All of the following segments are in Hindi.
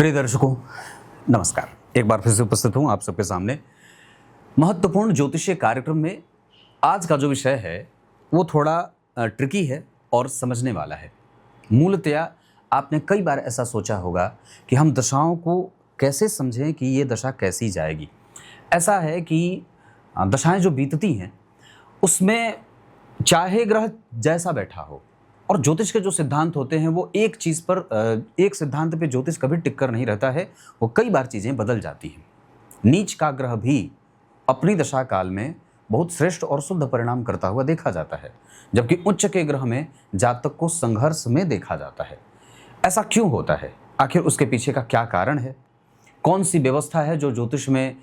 प्रिय दर्शकों, नमस्कार। एक बार फिर से उपस्थित हूं आप सबके सामने महत्वपूर्ण ज्योतिषीय कार्यक्रम में। आज का जो विषय है वो थोड़ा ट्रिकी है और समझने वाला है। मूलतया आपने कई बार ऐसा सोचा होगा कि हम दशाओं को कैसे समझें कि ये दशा कैसी जाएगी। ऐसा है कि दशाएं जो बीतती हैं उसमें चाहे ग्रह जैसा बैठा हो, और ज्योतिष के जो सिद्धांत होते हैं वो एक चीज़ पर, एक सिद्धांत पे ज्योतिष कभी टिक कर नहीं रहता है, वो कई बार चीज़ें बदल जाती हैं। नीच का ग्रह भी अपनी दशा काल में बहुत श्रेष्ठ और शुद्ध परिणाम करता हुआ देखा जाता है, जबकि उच्च के ग्रह में जातक को संघर्ष में देखा जाता है। ऐसा क्यों होता है? आखिर उसके पीछे का क्या कारण है? कौन सी व्यवस्था है जो ज्योतिष में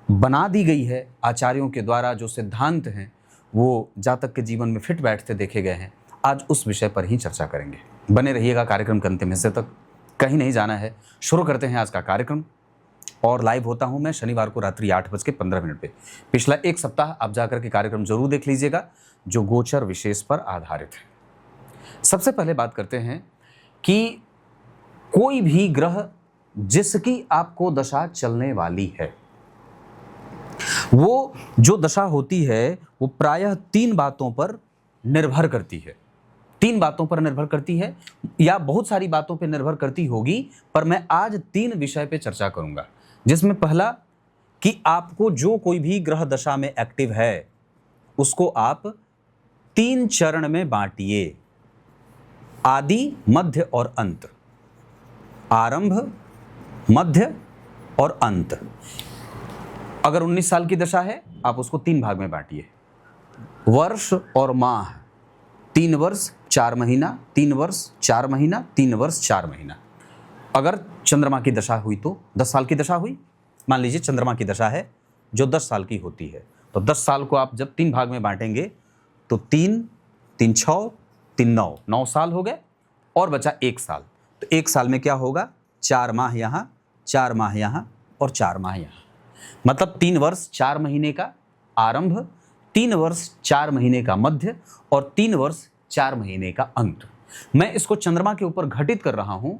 बना दी गई है? आचार्यों के द्वारा जो सिद्धांत हैं वो जातक के जीवन में फिट बैठते देखे गए हैं। आज उस विषय पर ही चर्चा करेंगे। बने रहिएगा कार्यक्रम के अंतिम हिस्से तक, कहीं नहीं जाना है। शुरू करते हैं आज का कार्यक्रम। और लाइव होता हूं मैं शनिवार को रात्रि 8:15 पे। पिछला एक सप्ताह आप जाकर के कार्यक्रम जरूर देख लीजिएगा, जो गोचर विशेष पर आधारित है। सबसे पहले बात करते हैं कि कोई भी ग्रह जिसकी आपको दशा चलने वाली है, वो जो दशा होती है वो प्रायः 3 बातों पर निर्भर करती है। 3 बातों पर निर्भर करती है, या बहुत सारी बातों पर निर्भर करती होगी, पर मैं आज 3 विषय पे चर्चा करूंगा। जिसमें पहला कि आपको जो कोई भी ग्रह दशा में एक्टिव है उसको आप 3 चरण में बांटिए: आदि, मध्य और अंत। आरंभ, मध्य और अंत। अगर 19 साल की दशा है आप उसको 3 भाग में बांटिए: वर्ष और माह। 3 वर्ष 4 महीना, 3 वर्ष 4 महीना, 3 वर्ष 4 महीना। अगर चंद्रमा की दशा हुई तो 10 साल की दशा हुई। मान लीजिए चंद्रमा की दशा है जो 10 साल की होती है, तो 10 साल को आप जब 3 भाग में बांटेंगे तो 3, 3 6, 3 9, 9 साल हो गए, और बचा 1 साल। तो 1 साल में क्या होगा? 4 माह यहाँ, 4 माह यहाँ और 4 माह यहाँ। मतलब 3 वर्ष 4 महीने का आरंभ, 3 वर्ष 4 महीने का मध्य और 3 वर्ष 4 महीने का अंत। मैं इसको चंद्रमा के ऊपर घटित कर रहा हूं,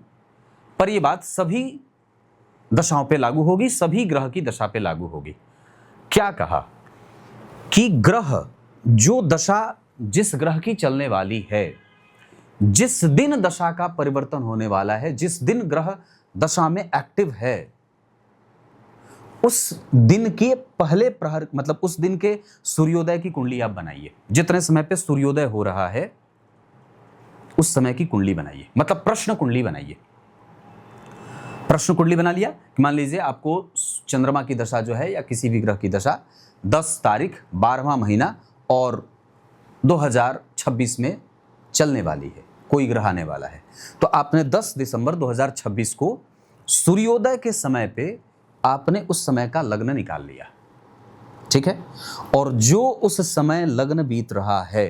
पर यह बात सभी दशाओं पे लागू होगी, सभी ग्रह की दशा पे लागू होगी। क्या कहा कि ग्रह जो दशा जिस ग्रह की चलने वाली है, जिस दिन दशा का परिवर्तन होने वाला है, जिस दिन ग्रह दशा में एक्टिव है, उस दिन के पहले प्रहर, मतलब उस दिन के सूर्योदय की कुंडली आप बनाइए। जितने समय पे सूर्योदय हो रहा है उस समय की कुंडली बनाइए, मतलब प्रश्न कुंडली बनाइए। प्रश्न कुंडली बना लिया कि मान लीजिए आपको चंद्रमा की दशा जो है या किसी भी ग्रह की दशा 10 तारीख 12वां महीना और 2026 में चलने वाली है, कोई ग्रह आने वाला है, तो आपने 10 दिसंबर 2026 को सूर्योदय के समय पे आपने उस समय का लग्न निकाल लिया, ठीक है। और जो उस समय लग्न बीत रहा है,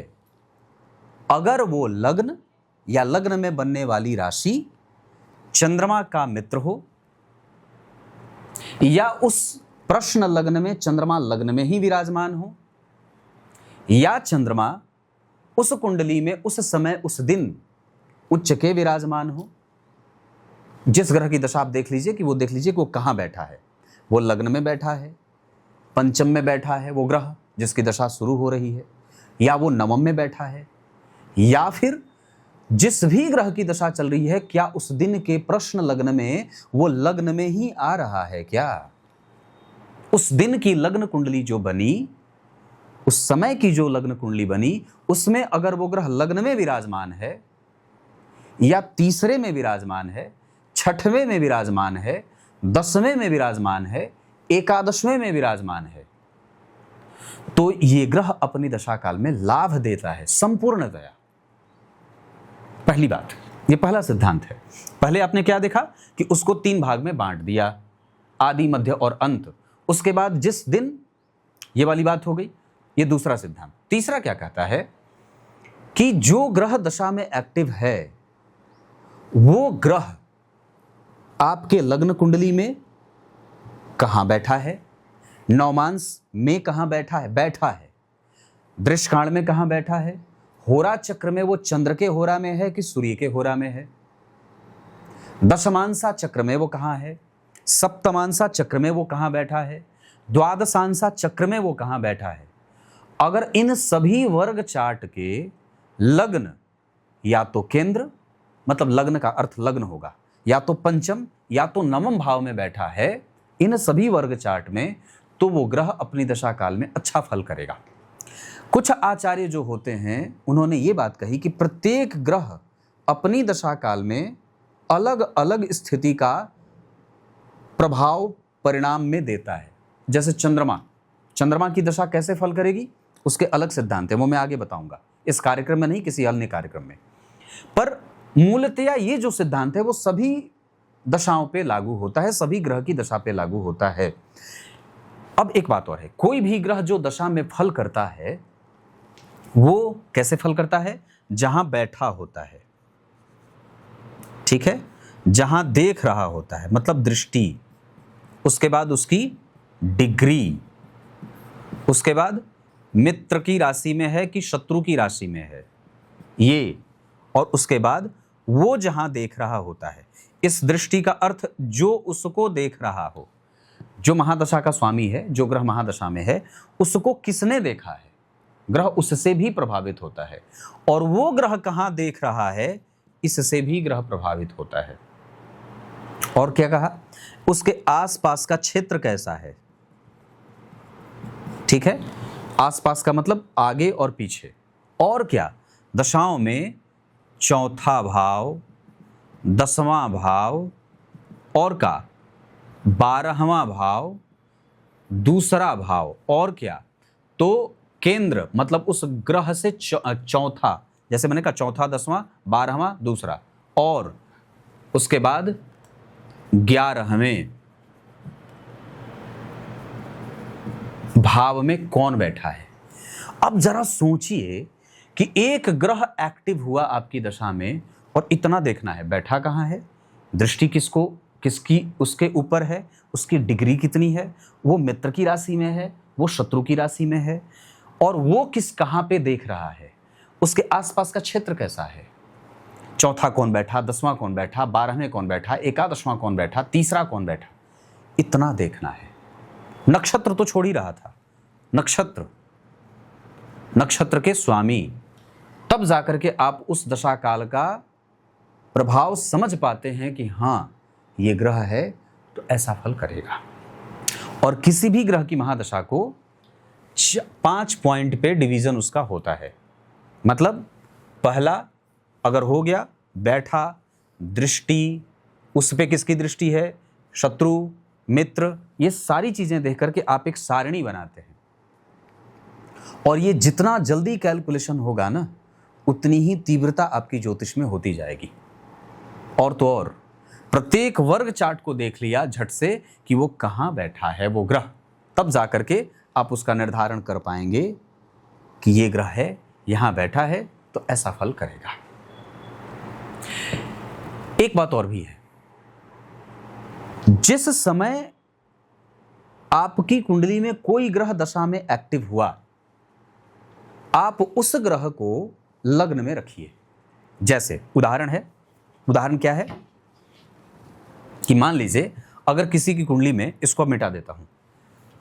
अगर वो लग्न या लग्न में बनने वाली राशि चंद्रमा का मित्र हो, या उस प्रश्न लग्न में चंद्रमा लग्न में ही विराजमान हो, या चंद्रमा उस कुंडली में उस समय उस दिन उच्च के विराजमान हो। जिस ग्रह की दशा आप देख लीजिए कि वो देख लीजिए कि वो कहां बैठा है। वो लग्न में बैठा है, पंचम में बैठा है वो ग्रह जिसकी दशा शुरू हो रही है, या वो नवम में बैठा है, या फिर जिस भी ग्रह की दशा चल रही है, क्या उस दिन के प्रश्न लग्न में वो लग्न में ही आ रहा है क्या? उस दिन की लग्न कुंडली जो बनी, उस समय की जो लग्न कुंडली बनी, उसमें अगर वो ग्रह लग्न में विराजमान है, या तीसरे में विराजमान है, छठवें में विराजमान है, 10वें में विराजमान है, 11वें में विराजमान है, तो ये ग्रह अपनी दशा काल में लाभ देता है संपूर्णतया। पहली बात, ये पहला सिद्धांत है। पहले आपने क्या देखा कि उसको 3 भाग में बांट दिया, आदि, मध्य और अंत। उसके बाद जिस दिन, ये वाली बात हो गई, ये दूसरा सिद्धांत। तीसरा क्या कहता है कि जो ग्रह दशा में एक्टिव है वो ग्रह आपके लग्न कुंडली में कहां बैठा है, नवमांश में कहां बैठा है, दृष्टिकांड में कहां बैठा है, होरा चक्र में वो चंद्र के होरा में है कि सूर्य के होरा में है, दशमांसा चक्र में वो कहाँ है, सप्तमांसा चक्र में वो कहाँ बैठा है, द्वादशांसा चक्र में वो कहाँ बैठा है। अगर इन सभी वर्ग चार्ट के लग्न या तो केंद्र, मतलब लग्न का अर्थ लग्न होगा, या तो पंचम या तो नवम भाव में बैठा है इन सभी वर्ग चार्ट में, तो वो ग्रह अपनी दशा काल में अच्छा फल करेगा। कुछ आचार्य जो होते हैं उन्होंने ये बात कही कि प्रत्येक ग्रह अपनी दशा काल में अलग अलग स्थिति का प्रभाव परिणाम में देता है। जैसे चंद्रमा की दशा कैसे फल करेगी उसके अलग सिद्धांत है, वो मैं आगे बताऊंगा, इस कार्यक्रम में नहीं, किसी अन्य कार्यक्रम में। पर मूलतया ये जो सिद्धांत है वो सभी दशाओं पे लागू होता है, सभी ग्रह की दशा पे लागू होता है। अब एक बात और है, कोई भी ग्रह जो दशा में फल करता है वो कैसे फल करता है, जहां बैठा होता है, ठीक है, जहां देख रहा होता है, मतलब दृष्टि, उसके बाद उसकी डिग्री, उसके बाद मित्र की राशि में है कि शत्रु की राशि में है ये, और उसके बाद वो जहां देख रहा होता है। इस दृष्टि का अर्थ जो उसको देख रहा हो, जो महादशा का स्वामी है, जो ग्रह महादशा में है, उसको किसने देखा है, ग्रह उससे भी प्रभावित होता है, और वो ग्रह कहां देख रहा है इससे भी ग्रह प्रभावित होता है। और क्या कहा, उसके आसपास का क्षेत्र कैसा है, ठीक है, आसपास का मतलब आगे और पीछे। और क्या, दशाओं में चौथा भाव, 10वां भाव, और का 12वां भाव, दूसरा भाव, और क्या, तो केंद्र मतलब उस ग्रह से चौथा, जैसे मैंने कहा चौथा, 10वां, 12वां, दूसरा, और उसके बाद 11वें भाव में कौन बैठा है। अब जरा सोचिए कि एक ग्रह एक्टिव हुआ आपकी दशा में और इतना देखना है बैठा कहाँ है, दृष्टि किसकी उसके ऊपर है, उसकी डिग्री कितनी है, वो मित्र की राशि में है, वो शत्रु की राशि में है, और वो कहाँ पे देख रहा है, उसके आसपास का क्षेत्र कैसा है, चौथा कौन बैठा, 10वां कौन बैठा, 12वें कौन बैठा, 11वां कौन बैठा, तीसरा कौन बैठा, इतना देखना है। नक्षत्र तो छोड़ ही रहा था, नक्षत्र के स्वामी, तब जाकर के आप उस दशा काल का प्रभाव समझ पाते हैं कि हाँ ये ग्रह है तो ऐसा फल करेगा। और किसी भी ग्रह की महादशा को 5 पॉइंट पे डिवीजन उसका होता है। मतलब पहला अगर हो गया बैठा, दृष्टि, उस पे किसकी दृष्टि है, शत्रु, मित्र, ये सारी चीजें देख करके आप एक सारणी बनाते हैं, और ये जितना जल्दी कैलकुलेशन होगा ना उतनी ही तीव्रता आपकी ज्योतिष में होती जाएगी। और तो और प्रत्येक वर्ग चार्ट को देख लिया झट से कि वो कहाँ बैठा है वो ग्रह, तब जाकर के आप उसका निर्धारण कर पाएंगे कि ये ग्रह है, यहां बैठा है तो ऐसा फल करेगा। एक बात और भी है, जिस समय आपकी कुंडली में कोई ग्रह दशा में एक्टिव हुआ, आप उस ग्रह को लग्न में रखिए। जैसे उदाहरण क्या है कि मान लीजिए अगर किसी की कुंडली में, इसको मिटा देता हूं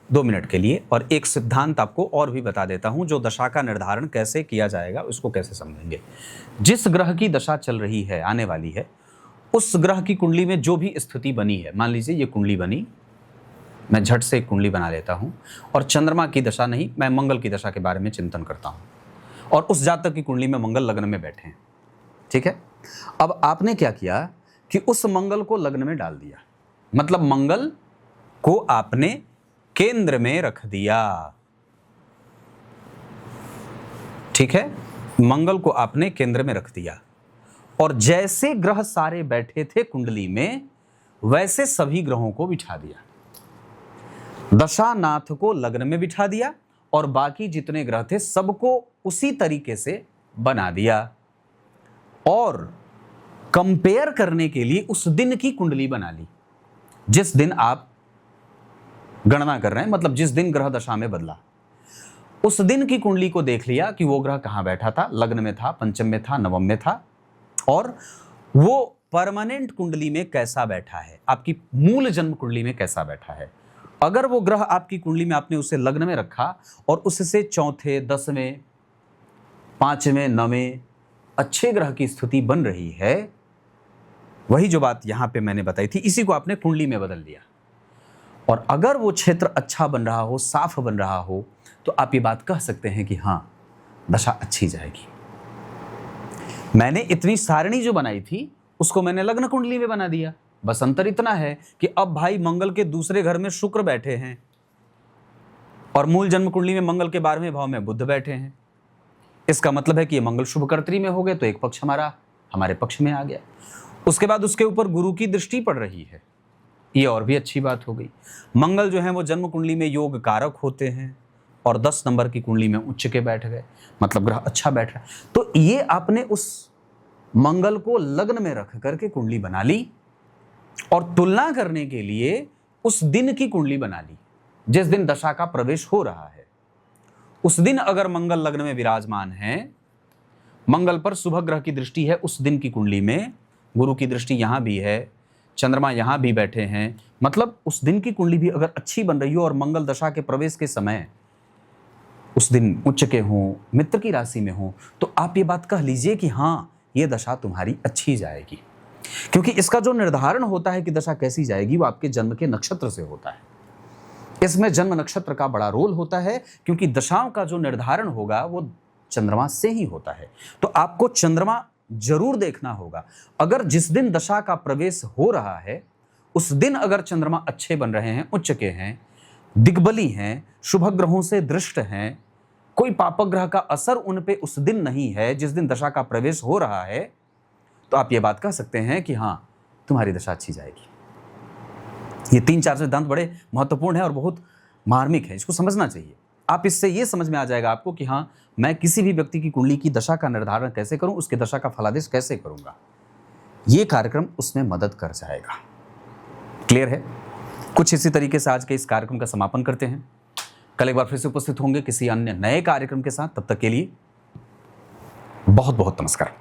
2 मिनट के लिए, और एक सिद्धांत आपको और भी बता देता हूं जो दशा का निर्धारण कैसे किया जाएगा, उसको कैसे समझेंगे। जिस ग्रह की दशा चल रही है, आने वाली है, उस ग्रह की कुंडली में जो भी स्थिति बनी है, मान लीजिए ये कुंडली बनी, मैं झट से एक कुंडली बना लेता हूं, और चंद्रमा की दशा नहीं, मैं मंगल की दशा के बारे में चिंतन करता हूं, और उस जातक की कुंडली में मंगल लग्न में बैठे हैं, ठीक है। अब आपने क्या किया कि उस मंगल को लग्न में डाल दिया, मतलब मंगल को आपने केंद्र में रख दिया, ठीक है, मंगल को आपने केंद्र में रख दिया, और जैसे ग्रह सारे बैठे थे कुंडली में वैसे सभी ग्रहों को बिठा दिया, दशानाथ को लग्न में बिठा दिया, और बाकी जितने ग्रह थे सबको उसी तरीके से बना दिया। और कंपेयर करने के लिए उस दिन की कुंडली बना ली, जिस दिन आप गणना कर रहे हैं, मतलब जिस दिन ग्रह दशा में बदला, उस दिन की कुंडली को देख लिया कि वो ग्रह कहां बैठा था, लग्न में था, पंचम में था, नवम में था, और वो परमानेंट कुंडली में कैसा बैठा है, आपकी मूल जन्म कुंडली में कैसा बैठा है। अगर वो ग्रह आपकी कुंडली में आपने उसे लग्न में रखा और उससे चौथे, 10वें, 5वें, 9वें अच्छे ग्रह की स्थिति बन रही है, वही जो बात यहां पे मैंने बताई थी, इसी को आपने कुंडली में बदल दिया, और अगर वो क्षेत्र अच्छा बन रहा हो, साफ बन रहा हो, तो आप ये बात कह सकते हैं कि हाँ, दशा अच्छी जाएगी। मैंने इतनी सारणी जो बनाई थी उसको मैंने लग्न कुंडली में बना दिया। बस अंतर इतना है कि अब भाई मंगल के दूसरे घर में शुक्र बैठे हैं और मूल जन्म कुंडली में मंगल के 12वें भाव में बुध बैठे हैं। इसका मतलब है कि ये मंगल शुभ कर्तरी में हो गए, तो एक पक्ष हमारे पक्ष में आ गया। उसके बाद उसके ऊपर गुरु की दृष्टि पड़ रही है, ये और भी अच्छी बात हो गई। मंगल जो है वो जन्म कुंडली में योग कारक होते हैं और 10 नंबर की कुंडली में उच्च के बैठ गए, मतलब ग्रह अच्छा बैठ रहा है। तो ये आपने उस मंगल को लग्न में रख करके कुंडली बना ली और तुलना करने के लिए उस दिन की कुंडली बना ली जिस दिन दशा का प्रवेश हो रहा है। उस दिन अगर मंगल लग्न में विराजमान है, मंगल पर शुभ ग्रह की दृष्टि है उस दिन की कुंडली में, गुरु की दृष्टि यहां भी है, चंद्रमा यहां भी बैठे हैं, मतलब उस दिन की कुंडली भी अगर अच्छी बन रही हो और मंगल दशा के प्रवेश के समय उस दिन उच्च के हों, मित्र की राशि में हो, तो आप ये बात कह लीजिए कि हाँ, ये दशा तुम्हारी अच्छी जाएगी। क्योंकि इसका जो निर्धारण होता है कि दशा कैसी जाएगी वो आपके जन्म के नक्षत्र से होता है। इसमें जन्म नक्षत्र का बड़ा रोल होता है, क्योंकि दशाओं का जो निर्धारण होगा वो चंद्रमा से ही होता है। तो आपको चंद्रमा जरूर देखना होगा। अगर जिस दिन दशा का प्रवेश हो रहा है उस दिन अगर चंद्रमा अच्छे बन रहे हैं, उच्च के हैं, दिग्बली हैं, शुभ ग्रहों से दृष्ट हैं, कोई पापक ग्रह का असर उन पे उस दिन नहीं है जिस दिन दशा का प्रवेश हो रहा है, तो आप ये बात कह सकते हैं कि हाँ, तुम्हारी दशा अच्छी जाएगी। ये 3-4 सिद्धांत बड़े महत्वपूर्ण है और बहुत मार्मिक है, इसको समझना चाहिए। आप इससे ये समझ में आ जाएगा आपको कि हाँ, मैं किसी भी व्यक्ति की कुंडली की दशा का निर्धारण कैसे करूं, उसके दशा का फलादेश कैसे करूंगा, ये कार्यक्रम उसमें मदद कर जाएगा। क्लियर है? कुछ इसी तरीके से आज के इस कार्यक्रम का समापन करते हैं। कल एक बार फिर से उपस्थित होंगे किसी अन्य नए कार्यक्रम के साथ। तब तक के लिए बहुत बहुत नमस्कार।